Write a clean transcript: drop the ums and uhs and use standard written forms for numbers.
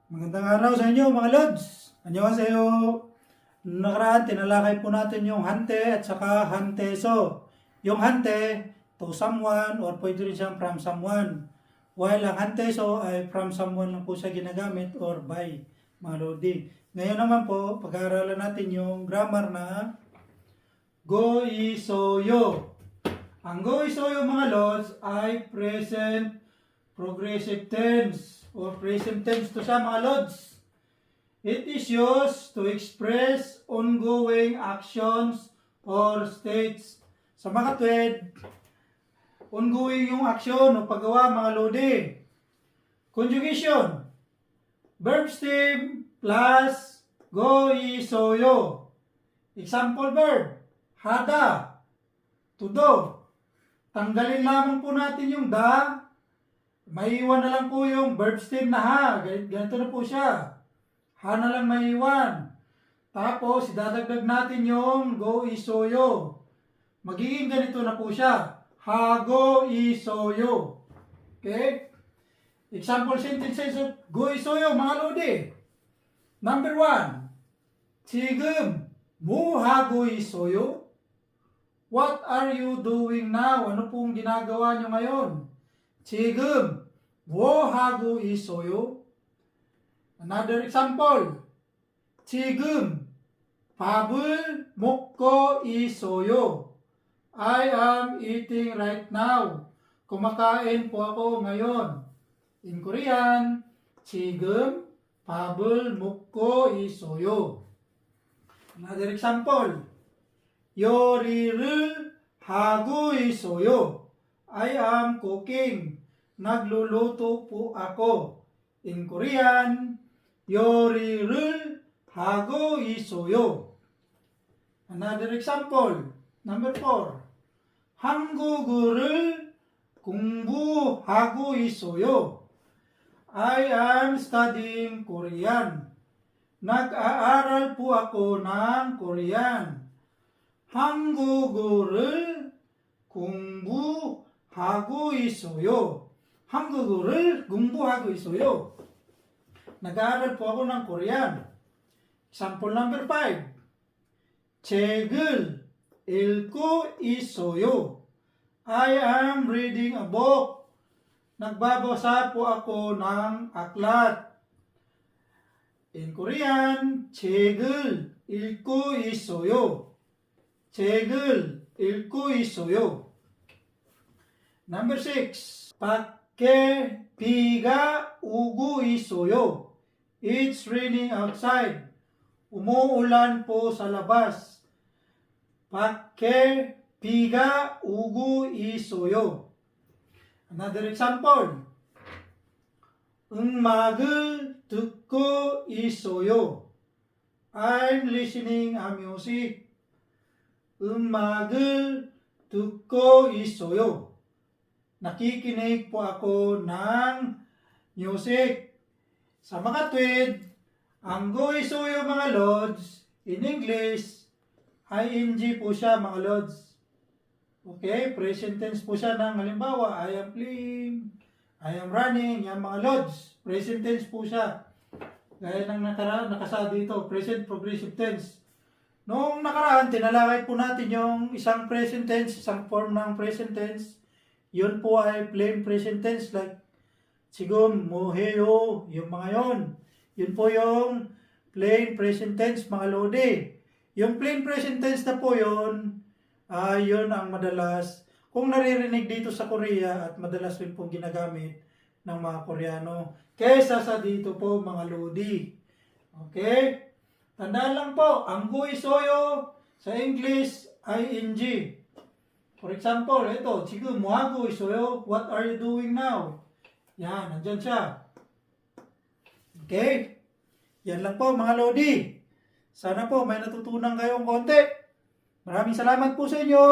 Magandang araw sa inyo mga Lods. Annyeonghaseyo. Noong nakaraan, tinalakay po natin yung hante at saka hanteso. Yung hante, to someone or pwede rin siyang from someone. While ang hanteso ay from someone lang po siya ginagamit or by mga Lodi. Ngayon naman po, pag-aaralan natin yung grammar na go-isoyo. Ang go-isoyo mga Lods ay present progressive tense or present tense to siya mga Lods. It is used to express ongoing actions or states. Sa mga katwid, ongoing yung action o paggawa mga Lodi. Conjugation, verb stem plus go-isoyo. Example verb, hada, to do. Tanggalin lamang po natin yung da. Maiiwan na lang po yung verb stem na ha. Ganito na po siya. Ha na lang maiiwan. Tapos, idadagdag natin yung go-isoyo. Magiging ganito na po siya. Ha-go-isoyo. Okay? Example sentences of go-isoyo, mga Lodi. Number 1. 지금 뭐 하고 있어요? What are you doing now? Ano pong ginagawa nyo ngayon? 지금 뭐 하고 있어요? Another example. 지금 밥을 먹고 있어요. I am eating right now. Kumakain po ako ngayon. In Korean, 지금 밥을 먹고 있어요. Another example. 요리를 하고 있어요. I am cooking. Nagluluto po ako. In Korean, 요리를 하고 있어요. Another example. Number 4. 한국어를 공부하고 있어요. I am studying Korean. Nag-aaral po ako ng Korean. 한국어를 공부하고 있어요. 한국어를 공부하고 있어요. Nag-aaral po ako ng Korean. Example number 5. 책을 읽고 있어요. I am reading a book. Nagbabasa po ako ng aklat. In Korean, 책을 읽고 있어요. 책을 읽고 있어요. Number 6. 밖에 비가 오고 있어요. It's raining outside. Umuulan po sa labas. 밖에 비가 오고 있어요. Another example. 음악을 듣고 있어요. I'm listening a music. 음악을 듣고 있어요. Nakikinig po ako ng music. Sa mga tweed, ang go-isoyo mga Lods, in English, ing po siya mga Lods. Okay, present tense po siya ng halimbawa, I am playing, I am running, yan mga Lods. Present tense po siya. Gaya ng nakasa dito, present progressive tense. Noong nakaraan, tinalakay po natin yung isang present tense, isang form ng present tense. Yun po ay plain present tense like 지금 뭐 해요? Yung mga yon. Yun po yung plain present tense mga Lodi. Yung plain present tense na po yun, yun ang madalas kung naririnig dito sa Korea at madalas rin po ginagamit ng mga Koreano kesa sa dito po mga Lodi. Okay? Tandaan lang po, ang go-isoyo sa English ay ing. For example, ito, 지금 뭐 하고 있어요? What are you doing now? Yan, nandyan siya. Okay? Yan lang po mga Lodi. Sana po may natutunan kayong konti. Maraming salamat po sa inyo.